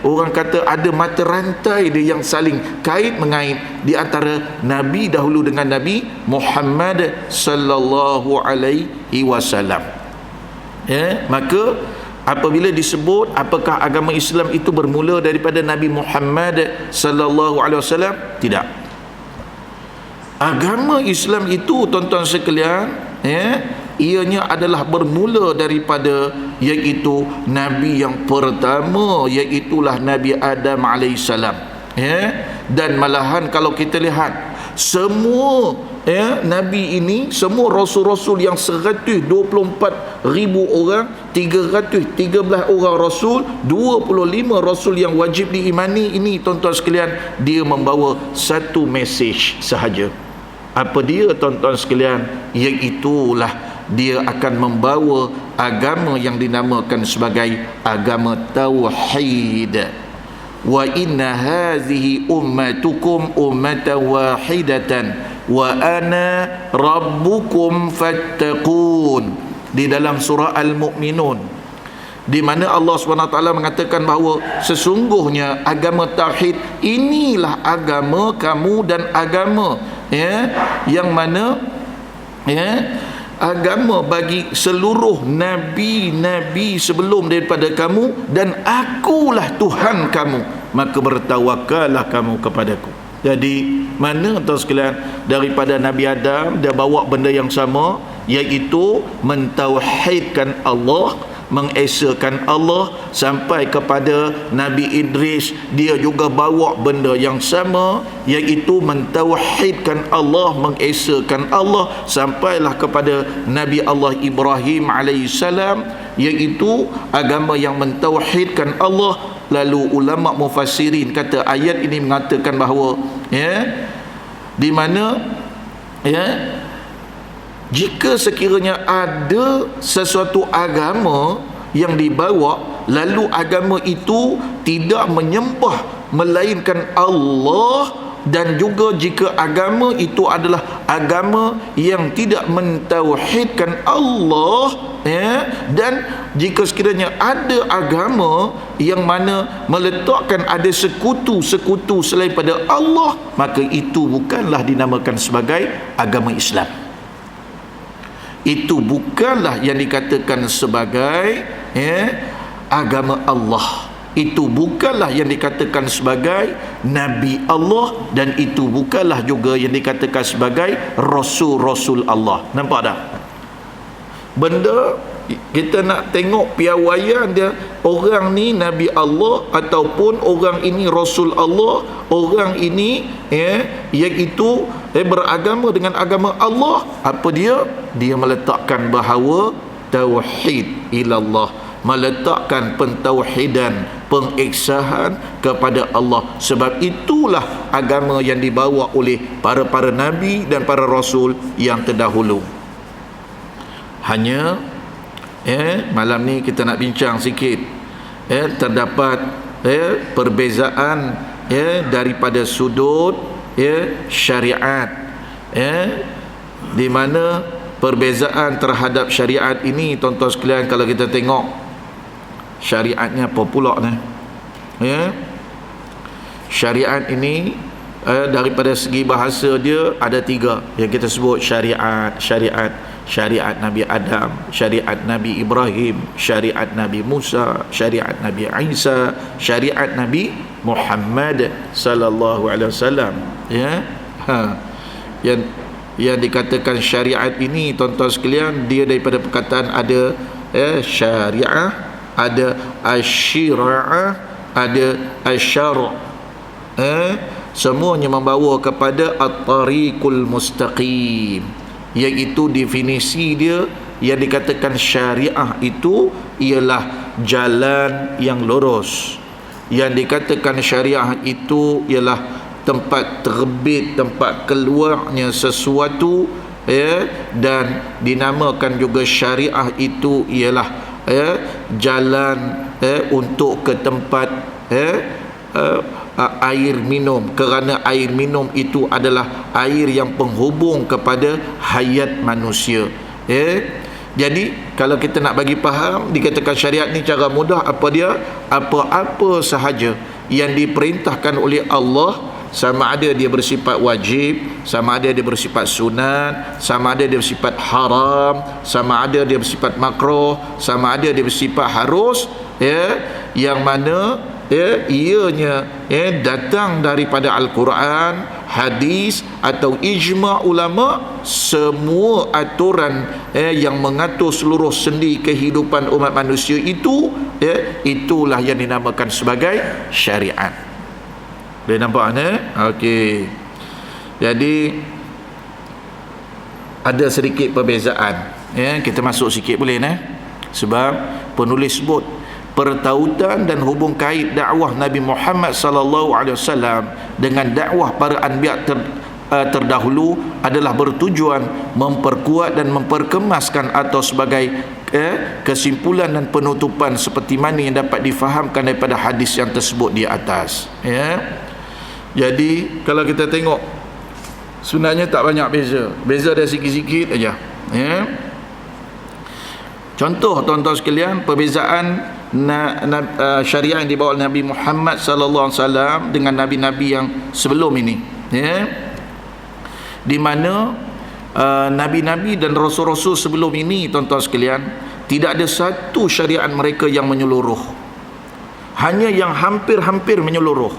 orang kata ada mata rantai dia yang saling kait mengait di antara Nabi dahulu dengan Nabi Muhammad sallallahu alaihi wasallam. Maka apabila disebut apakah agama Islam itu bermula daripada Nabi Muhammad sallallahu alaihi wasallam, tidak. Agama Islam itu tuan-tuan sekalian, ianya adalah bermula daripada iaitu Nabi yang pertama, iaitulah Nabi Adam alaihissalam. Dan malahan kalau kita lihat semua Nabi ini, semua Rasul-Rasul yang 124,000 orang, 313 orang Rasul, 25 Rasul yang wajib diimani ini, tuan-tuan sekalian, dia membawa satu mesej sahaja. Apa dia tuan-tuan sekalian? Iaitulah dia akan membawa agama yang dinamakan sebagai agama tauhid. Wa inna hadhihi ummatukum ummatan wahidatan wa ana rabbukum fattaqun. Di dalam surah Al-Mu'minun, di mana Allah SWT mengatakan bahawa sesungguhnya agama tauhid inilah agama kamu dan agama yang mana agama bagi seluruh nabi-nabi sebelum daripada kamu, dan akulah Tuhan kamu, maka bertawakallah kamu kepadaku. Jadi mana tuan sekalian, daripada Nabi Adam dia bawa benda yang sama, iaitu mentauhidkan Allah, mengesakan Allah, sampai kepada Nabi Idris dia juga bawa benda yang sama, iaitu mentauhidkan Allah, mengesakan Allah, sampailah kepada Nabi Allah Ibrahim alaihissalam, iaitu agama yang mentauhidkan Allah. Lalu ulama mufassirin kata ayat ini mengatakan bahawa di mana jika sekiranya ada sesuatu agama yang dibawa, lalu agama itu tidak menyembah melainkan Allah, dan juga jika agama itu adalah agama yang tidak mentauhidkan Allah, dan jika sekiranya ada agama yang mana meletakkan ada sekutu-sekutu selain pada Allah, maka itu bukanlah dinamakan sebagai agama Islam. Itu bukanlah yang dikatakan sebagai agama Allah. Itu bukanlah yang dikatakan sebagai Nabi Allah, dan itu bukanlah juga yang dikatakan sebagai Rasul-Rasul Allah. Nampak tak? Benda kita nak tengok piawaian dia, orang ni Nabi Allah ataupun orang ini Rasul Allah, orang ini iaitu beragama dengan agama Allah. Apa dia? Dia meletakkan bahawa tauhid ilallah, meletakkan pentauhidan, pengesahan kepada Allah. Sebab itulah agama yang dibawa oleh para nabi dan para rasul yang terdahulu. Hanya malam ni kita nak bincang sikit, terdapat perbezaan daripada sudut syariat, di mana perbezaan terhadap syariat ini, tuan-tuan sekalian, kalau kita tengok syariatnya apa pula ni? Syariat ini daripada segi bahasa dia ada 3 yang kita sebut syariat Nabi Adam, syariat Nabi Ibrahim, syariat Nabi Musa, syariat Nabi Isa, syariat Nabi Muhammad sallallahu alaihi wasallam. Yang dikatakan syariat ini, tuan-tuan sekalian, dia daripada perkataan ada syariah, ada asyira'ah, ada asyara'. Semuanya membawa kepada at-tariqul mustaqim, iaitu definisi dia yang dikatakan syariah itu ialah jalan yang lurus. Yang dikatakan syariah itu ialah tempat terbit, tempat keluarnya sesuatu, dan dinamakan juga syariah itu ialah jalan untuk ke tempat air minum, kerana air minum itu adalah air yang penghubung kepada hayat manusia. Jadi kalau kita nak bagi faham, dikatakan syariat ni cara mudah apa dia? Apa-apa sahaja yang diperintahkan oleh Allah, sama ada dia bersifat wajib, sama ada dia bersifat sunat, sama ada dia bersifat haram, sama ada dia bersifat makruh, sama ada dia bersifat harus, yang mana ianya datang daripada Al-Quran, hadis atau ijma' ulama, semua aturan yang mengatur seluruh sendi kehidupan umat manusia itu, itulah yang dinamakan sebagai syariat. Boleh nampak ni? Okey. Jadi ada sedikit perbezaan. Kita masuk sikit boleh ni? Sebab penulis sebut pertautan dan hubung kait dakwah Nabi Muhammad sallallahu alaihi wasallam dengan dakwah para anbiya terdahulu adalah bertujuan memperkuat dan memperkemaskan atau sebagai kesimpulan dan penutupan seperti mana yang dapat difahamkan daripada hadis yang tersebut di atas. Jadi kalau kita tengok, sebenarnya tak banyak beza dah sikit-sikit aja. Contoh tuan-tuan sekalian, perbezaan syariat yang dibawa oleh Nabi Muhammad sallallahu alaihi wasallam dengan nabi-nabi yang sebelum ini, ya, di mana nabi-nabi dan rasul-rasul sebelum ini, tuan-tuan sekalian, tidak ada satu syariat mereka yang menyeluruh, hanya yang hampir-hampir menyeluruh,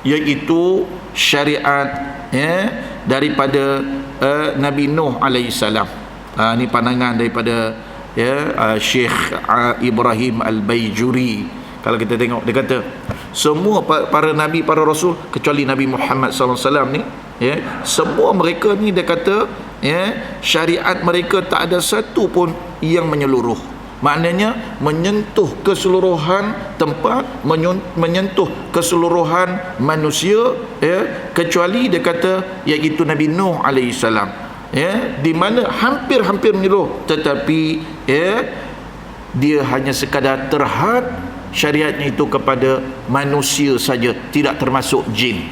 iaitu syariat, ya, daripada Nabi Nuh alaihi salam. Ini pandangan daripada, ya, Syekh Ibrahim Al-Baijuri. Kalau kita tengok, dia kata semua para nabi, para rasul, kecuali Nabi Muhammad SAW ni, ya, semua mereka ni, dia kata, ya, syariat mereka tak ada satu pun yang menyeluruh. Maknanya menyentuh keseluruhan tempat, menyentuh keseluruhan manusia, ya, kecuali dia kata iaitu Nabi Nuh alaihi salam, ya, di mana hampir-hampir menyeluruh, tetapi, ya, dia hanya sekadar terhad syariatnya itu kepada manusia saja, tidak termasuk jin.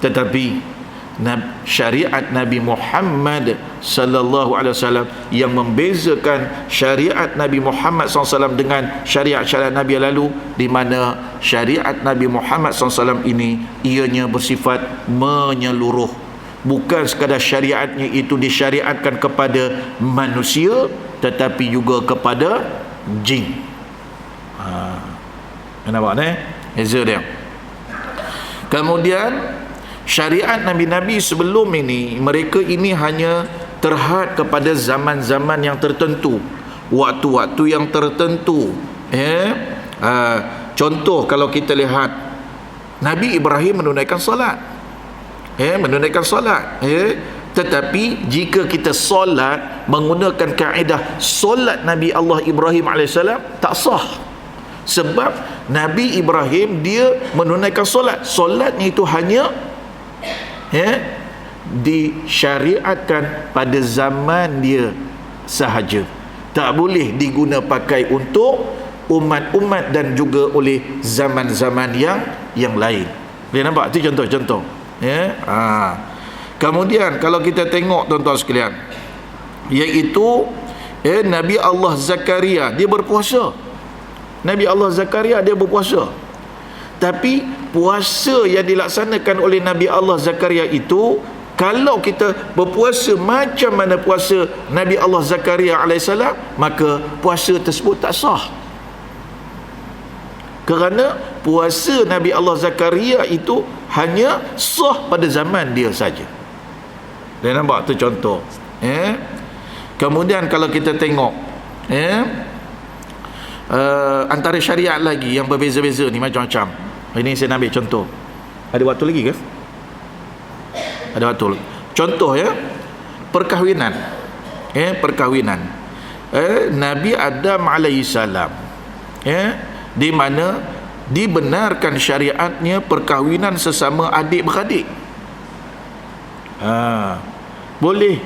Tetapi syariat Nabi Muhammad sallallahu alaihi wasallam yang membezakan syariat Nabi Muhammad SAW dengan syariat-syariat Nabi yang lalu, di mana syariat Nabi Muhammad SAW ini ianya bersifat menyeluruh. Bukan sekadar syariatnya itu disyariatkan kepada manusia, tetapi juga kepada jin. Nampak ni? Beza dia. Kemudian syariat Nabi-Nabi sebelum ini, mereka ini hanya terhad kepada zaman-zaman yang tertentu, waktu-waktu yang tertentu, contoh kalau kita lihat Nabi Ibrahim menunaikan solat, menunaikan solat, tetapi jika kita solat menggunakan kaedah solat Nabi Allah Ibrahim AS, tak sah. Sebab Nabi Ibrahim dia menunaikan solat, solatnya itu hanya, disyariatkan pada zaman dia sahaja, tak boleh diguna pakai untuk umat-umat dan juga oleh zaman-zaman yang lain. Boleh nampak? Itu contoh-contoh, Kemudian kalau kita tengok, tuan-tuan sekalian, iaitu Nabi Allah Zakaria, dia berpuasa. Nabi Allah Zakaria dia berpuasa, tapi puasa yang dilaksanakan oleh Nabi Allah Zakaria itu, kalau kita berpuasa macam mana puasa Nabi Allah Zakaria alaihissalam, maka puasa tersebut tak sah. Kerana puasa Nabi Allah Zakaria itu hanya sah pada zaman dia saja. Dia nampak tu contoh. Kemudian kalau kita tengok, antara syariat lagi yang berbeza-beza ni macam-macam. Ini saya nak ambil contoh. Ada waktu lagi ke? Ada waktu. Contoh, ya, perkahwinan. Perkahwinan. Nabi Adam alaihissalam, di mana dibenarkan syariatnya perkahwinan sesama adik-beradik. Boleh.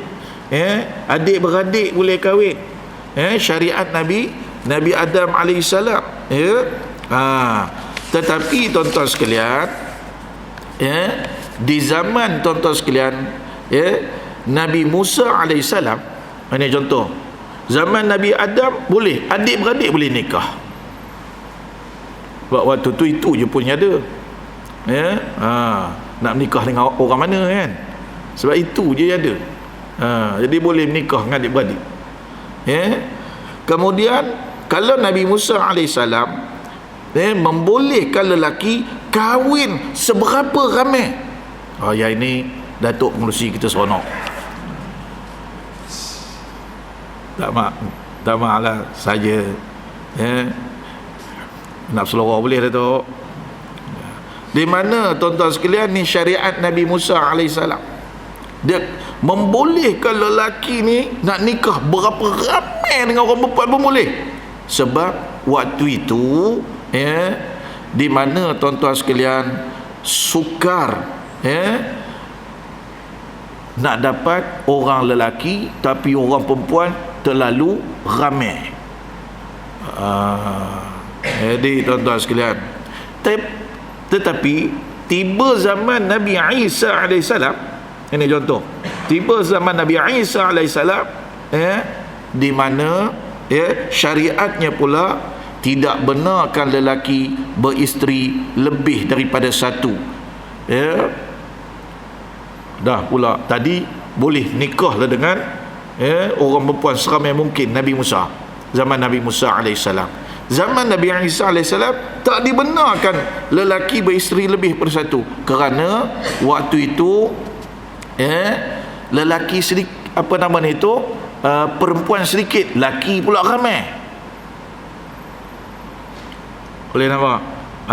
Adik-beradik boleh kahwin. Syariat Nabi Adam alaihissalam. Tetapi tuan-tuan sekalian, di zaman tuan-tuan sekalian, Nabi Musa alaihissalam, ini contoh, zaman Nabi Adam boleh, adik-beradik boleh nikah. Waktu tu itu je pun ada. Nak nikah dengan orang mana kan? Sebab itu je ada. Jadi boleh menikah dengan adik-beradik. Kemudian kalau Nabi Musa alaihissalam membolehkan lelaki kahwin seberapa ramai. Ya, ini Datuk Pengerusi kita seronok. Tak mak lah saja. Nak selorok boleh, Datuk. Di mana tuan-tuan sekalian ni syariat Nabi Musa alaihissalam, dia membolehkan lelaki ni nak nikah berapa ramai dengan orang perempuan pun boleh. Sebab waktu itu, di mana tuan-tuan sekalian sukar, nak dapat orang lelaki, tapi orang perempuan terlalu ramai. Jadi tuan-tuan sekalian, tetapi tiba zaman Nabi Isa alaihissalam, ini contoh, tiba zaman Nabi Isa alaihissalam, di mana syariatnya pula tidak benarkan lelaki beristeri lebih daripada satu. Dah pula tadi boleh nikahlah dengan orang perempuan seramai mungkin Nabi Musa, zaman Nabi Musa alaihissalam. Zaman Nabi Isa alaihissalam tak dibenarkan lelaki beristeri lebih daripada satu, kerana waktu itu lelaki sedikit, perempuan sedikit, laki pula ramai. Boleh nampak?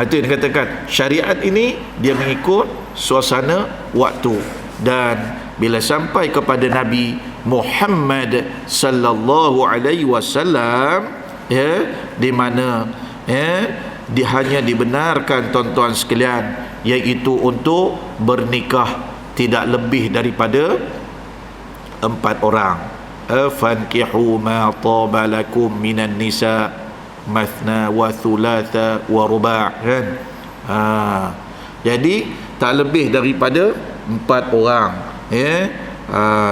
Itu yang dikatakan syariat ini dia mengikut suasana waktu. Dan bila sampai kepada Nabi Muhammad sallallahu alaihi wasallam, di mana dia hanya dibenarkan, tuan-tuan sekalian, iaitu untuk bernikah tidak lebih daripada 4 orang. Fankihu ma taba lakum minan nisa mathna wa thulatha wa ruba', kan? Jadi tak lebih daripada 4 orang.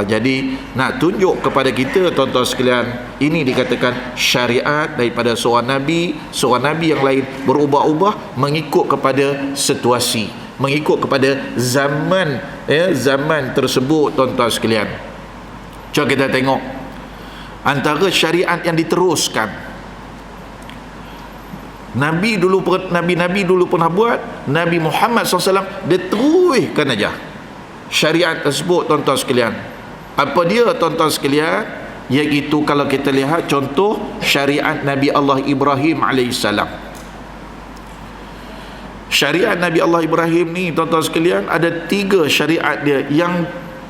Jadi nak tunjuk kepada kita, tuan-tuan sekalian, ini dikatakan syariat daripada seorang nabi yang lain berubah-ubah mengikut kepada situasi, mengikut kepada zaman zaman tersebut, tuan-tuan sekalian. Cuba kita tengok antara syariat yang diteruskan. Nabi dulu pernah buat, Nabi Muhammad SAW dia teruskan aja syariat tersebut, tuan-tuan sekalian. Apa dia, tuan-tuan sekalian? Iaitu kalau kita lihat contoh syariat Nabi Allah Ibrahim alaihissalam. Syariat Nabi Allah Ibrahim ni, tuan-tuan sekalian, ada 3 syariat dia yang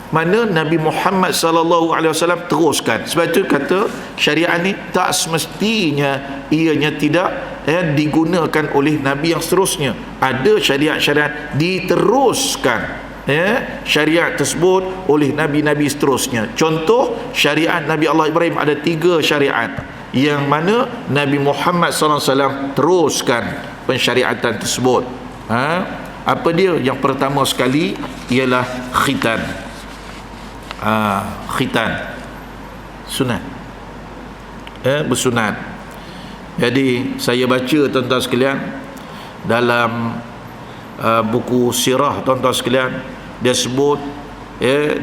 mana Nabi Muhammad sallallahu alaihi wasallam teruskan. Sebab itu kata syariat ni tak semestinya ianya tidak digunakan oleh nabi yang seterusnya. Ada syariat-syariat diteruskan syariat tersebut oleh nabi-nabi seterusnya. Contoh syariat Nabi Allah Ibrahim ada 3 syariat yang mana Nabi Muhammad sallallahu alaihi wasallam teruskan pensyariatan tersebut. Apa dia? Yang pertama sekali ialah khitan. Khitan sunat, bersunat. Jadi saya baca, tuan-tuan sekalian, dalam buku sirah, tuan-tuan sekalian, dia sebut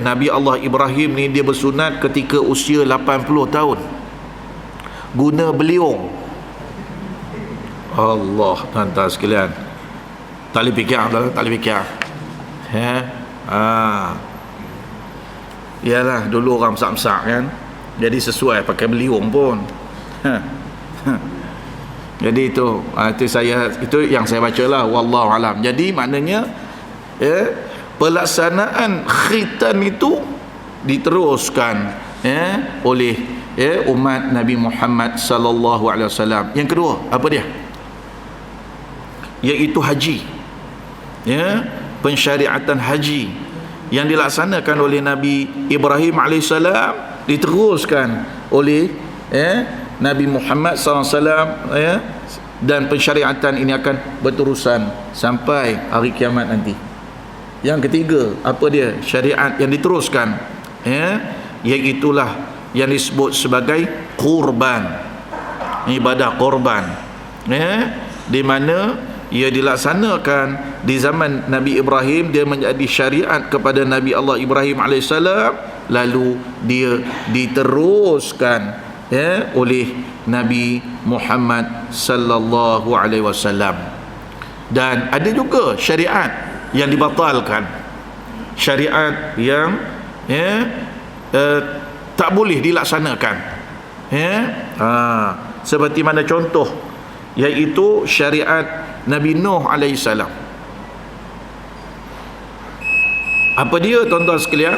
Nabi Allah Ibrahim ni dia bersunat ketika usia 80 tahun guna beliung. Allah, tuan-tuan sekalian, tak boleh fikir. Yalah, dulu orang masak-masak kan, jadi sesuai pakai beliung pun. Jadi itu yang saya bacalah, wallahu alam. Jadi maknanya pelaksanaan khitan itu diteruskan oleh umat Nabi Muhammad sallallahu alaihi wasallam. Yang kedua, apa dia? Iaitu haji. Pensyariatan haji yang dilaksanakan oleh Nabi Ibrahim alaihissalam diteruskan oleh Nabi Muhammad SAW, dan pensyariatan ini akan berterusan sampai hari kiamat nanti. Yang ketiga, apa dia? Syariat yang diteruskan, iaitulah yang disebut sebagai kurban, ibadah korban, di mana ia dilaksanakan di zaman Nabi Ibrahim. Dia menjadi syariat kepada Nabi Allah Ibrahim alaihissalam, lalu dia diteruskan oleh Nabi Muhammad sallallahu alaihi wasallam. Dan ada juga syariat yang dibatalkan, syariat yang tak boleh dilaksanakan, seperti mana contoh, iaitu syariat Nabi Nuh alaihissalam. Apa dia, tuan-tuan sekalian?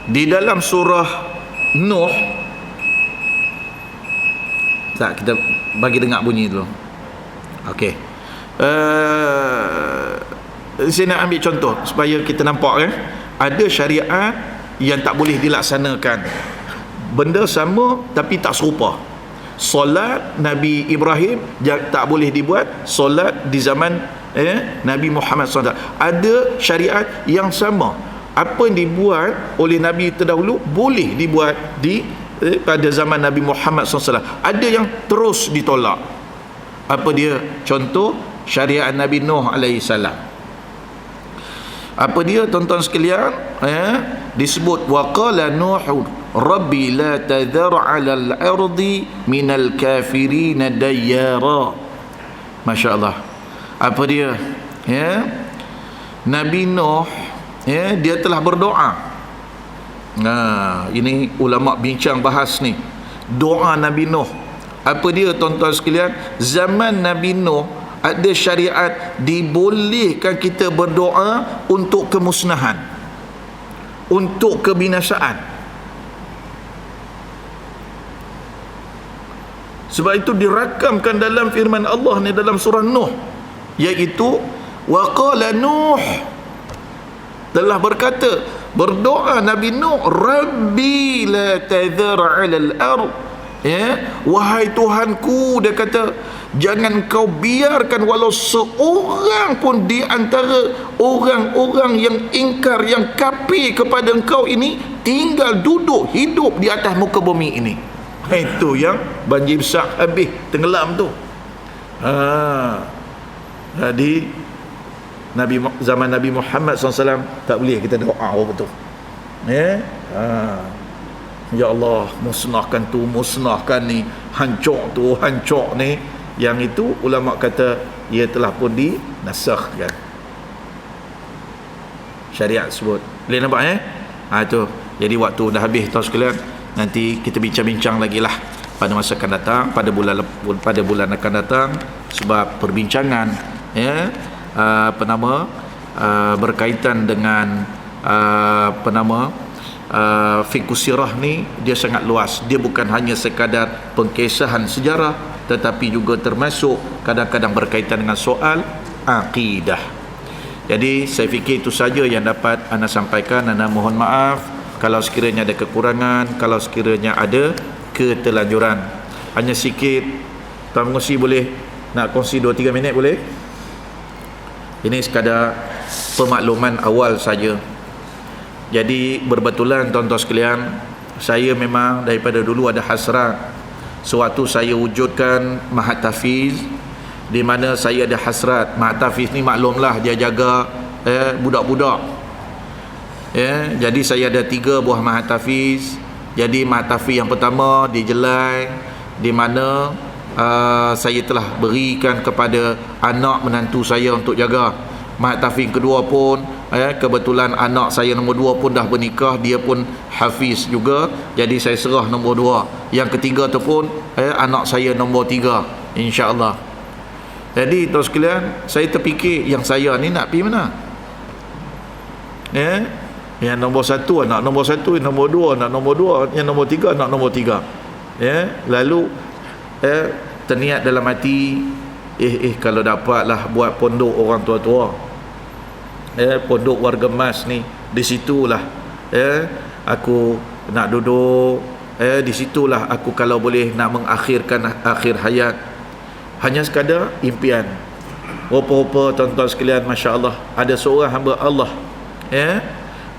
Di dalam surah Nuh, tak, kita bagi dengar bunyi dulu. Okey. Saya nak ambil contoh supaya kita nampak ada syariat yang tak boleh dilaksanakan. Benda sama tapi tak serupa. Solat Nabi Ibrahim tak boleh dibuat solat di zaman Nabi Muhammad SAW. Ada syariat yang sama. Apa yang dibuat oleh Nabi terdahulu boleh dibuat di pada zaman Nabi Muhammad SAW. Ada yang terus ditolak. Apa dia? Contoh syariat Nabi Nuh alaihissalam. Apa dia tuan-tuan sekalian? Disebut waqala Nuh Rabbi la tadhar 'ala al-ardi minal kafirin dayyara. Masya-Allah. Apa dia? Nabi Nuh dia telah berdoa. Ini ulama bincang bahas ni. Doa Nabi Nuh. Apa dia tuan-tuan sekalian? Zaman Nabi Nuh ada syariat dibolehkan kita berdoa untuk kemusnahan, untuk kebinasaan. Sebab itu dirakamkan dalam firman Allah ni dalam surah Nuh, iaitu waqala Nuh, telah berkata, berdoa Nabi Nuh, Rabbi la tadhar 'ala al-ard, wahai Tuhanku, dia kata, jangan kau biarkan walau seorang pun di antara orang-orang yang ingkar, yang kafir kepada engkau ini, tinggal duduk hidup di atas muka bumi ini. Itu yang banjir besar habis tenggelam tu. Jadi zaman Nabi Muhammad SAW tak boleh kita doa apa tu. Ya Allah, musnahkan tu, musnahkan ni, hancur tu, hancur ni. Yang itu ulama kata ia telah pun dinasakhkan syariat sebut. Boleh nampak tu. Jadi waktu dah habis tuan sekalian. Nanti kita bincang-bincang lagi lah pada masa akan datang, pada bulan akan datang, sebab perbincangan berkaitan dengan fiqh sirah ni, dia sangat luas. Dia bukan hanya sekadar pengkisahan sejarah, tetapi juga termasuk kadang-kadang berkaitan dengan soal akidah. Jadi saya fikir itu saja yang dapat anda sampaikan. Anda mohon maaf kalau sekiranya ada kekurangan, kalau sekiranya ada ketelanjuran. Hanya sikit, Tuan Mengusi boleh nak kongsi 2-3 minit boleh? Ini sekadar pemakluman awal saja. Jadi berbetulan tuan-tuan sekalian, saya memang daripada dulu ada hasrat sewaktu saya wujudkan Mahat Tafiz, di mana saya ada hasrat. Mahat Tafiz ni maklumlah dia jaga budak-budak. Jadi saya ada 3 buah Mahat Tafiz. Jadi Mahat Tafiz yang pertama di Jelai, di mana saya telah berikan kepada anak menantu saya untuk jaga. Mahat Tafiz kedua pun kebetulan anak saya nombor 2 pun dah bernikah, dia pun hafiz juga, jadi saya serah nombor 2. Yang ketiga tu pun anak saya nombor 3, insya-Allah. Jadi tuan sekalian, saya terfikir yang saya ni nak pergi mana? Yang nombor 1 anak nombor 1, yang nombor 2 anak nombor 2, yang nombor 3 anak nombor 3. Lalu terniat dalam hati, kalau dapatlah buat pondok orang tua-tua, pondok warga emas ni, di situlah aku nak duduk, di situlah aku kalau boleh nak mengakhirkan akhir hayat. Hanya sekadar impian. Rupa-rupa tuan-tuan sekalian, masya-Allah, ada seorang hamba Allah,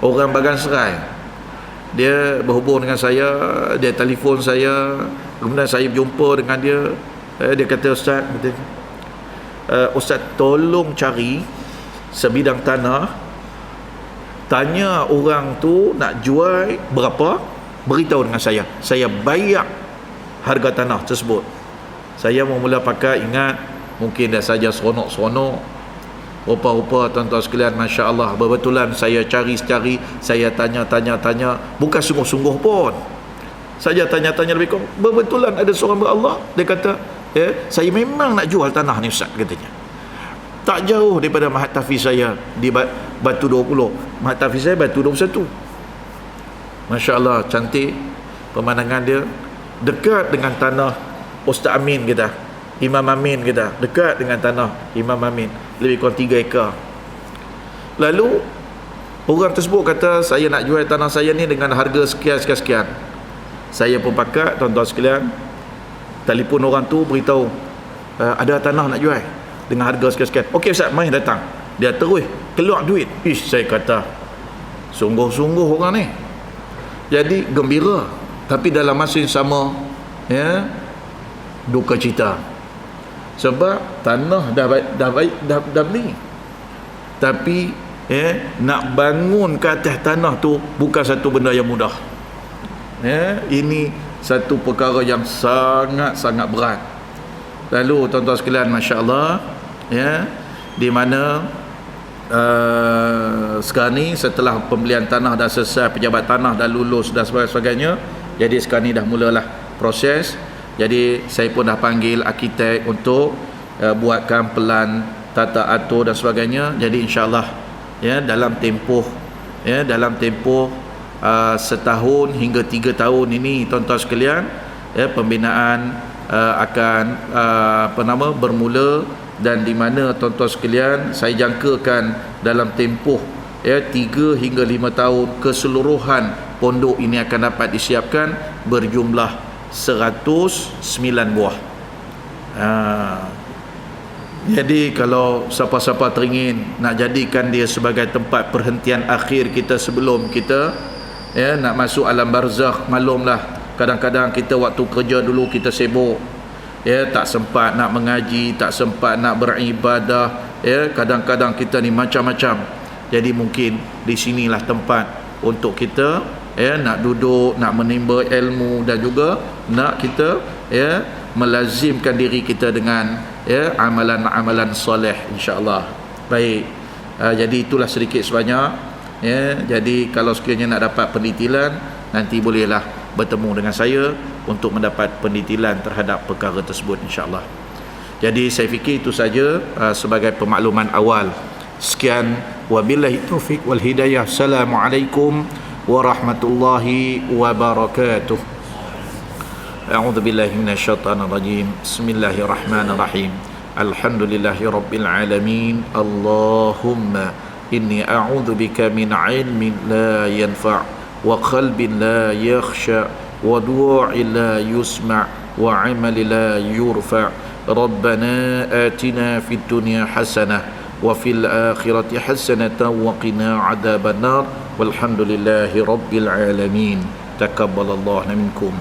orang Bagan Serai, dia berhubung dengan saya, dia telefon saya, kemudian saya berjumpa dengan dia. Dia kata, Ustaz, tolong cari sebidang tanah, tanya orang tu nak jual berapa, beritahu dengan saya bayar harga tanah tersebut. Saya mula pakai, ingat mungkin dah saja seronok-seronok. Rupa-rupa tuan-tuan sekalian, masya-Allah, berbetulan saya cari, saya tanya, bukan sungguh-sungguh pun, saja tanya lebih kurang. Berbetulan ada seorang Allah, dia kata, saya memang nak jual tanah ni Ustaz, katanya. Tak jauh daripada Mahat Tafiz saya di Batu 20. Mahat Tafiz saya Batu 21. Masya-Allah, cantik pemandangan dia, dekat dengan tanah Ustaz Amin kita, Imam Amin kita, dekat dengan tanah Imam Amin, lebih kurang 3 ekar. Lalu orang tersebut kata, saya nak jual tanah saya ni dengan harga sekian. Saya pun pakat, tuan-tuan sekalian, telefon orang tu, beritahu ada tanah nak jual dengan harga sekian. Okey Ustaz, mai datang. Dia terus keluar duit. Saya kata, sungguh-sungguh orang ni. Jadi gembira Tapi dalam masa yang sama, ya, duka cita. Sebab tanah dah beli. Tapi nak bangun ke atas tanah tu bukan satu benda yang mudah. Ini satu perkara yang sangat-sangat berat. Lalu tuan-tuan sekalian, masya-Allah, di mana sekarang ni setelah pembelian tanah dah selesai, pejabat tanah dah lulus dan sebagainya, jadi sekarang ni dah mulalah proses. Jadi saya pun dah panggil arkitek untuk buatkan pelan tata atur dan sebagainya. Jadi insya-Allah dalam tempoh setahun hingga 3 tahun ini, tuan-tuan sekalian, pembinaan akan bermula, dan di mana tuan-tuan sekalian saya jangkakan dalam tempoh 3 hingga 5 tahun keseluruhan pondok ini akan dapat disiapkan berjumlah 109 buah. Jadi kalau siapa-siapa teringin nak jadikan dia sebagai tempat perhentian akhir kita sebelum kita nak masuk alam barzakh, maklumlah kadang-kadang kita waktu kerja dulu kita sibuk, tak sempat nak mengaji, tak sempat nak beribadah, kadang-kadang kita ni macam-macam. Jadi mungkin di sinilah tempat untuk kita nak duduk, nak menimba ilmu, dan juga nak kita melazimkan diri kita dengan amalan-amalan soleh, insya-Allah. Baik, jadi itulah sedikit sebanyak. Jadi kalau sekiranya nak dapat pendetilan, nanti bolehlah bertemu dengan saya untuk mendapat pendetilan terhadap perkara tersebut, insya-Allah. Jadi saya fikir itu saja sebagai pemakluman awal. Sekian, wabillahi taufik wal hidayah. Assalamualaikum warahmatullahi wabarakatuh. A'udzu billahi minasyaitonir rajim. Bismillahirrahmanirrahim. Alhamdulillahi rabbil alamin. Allahumma inni a'udzu bika min 'ilmin la yanfa' wa qalbin la yakhsha wa du'a'in la yusma' wa 'amalin la yurfa'. Rabbana atina fid dunya hasanah wa fil akhirati hasanatan wa qina 'adzabannar. Walhamdulillahi rabbil alamin. Taqabbalallahu minkum.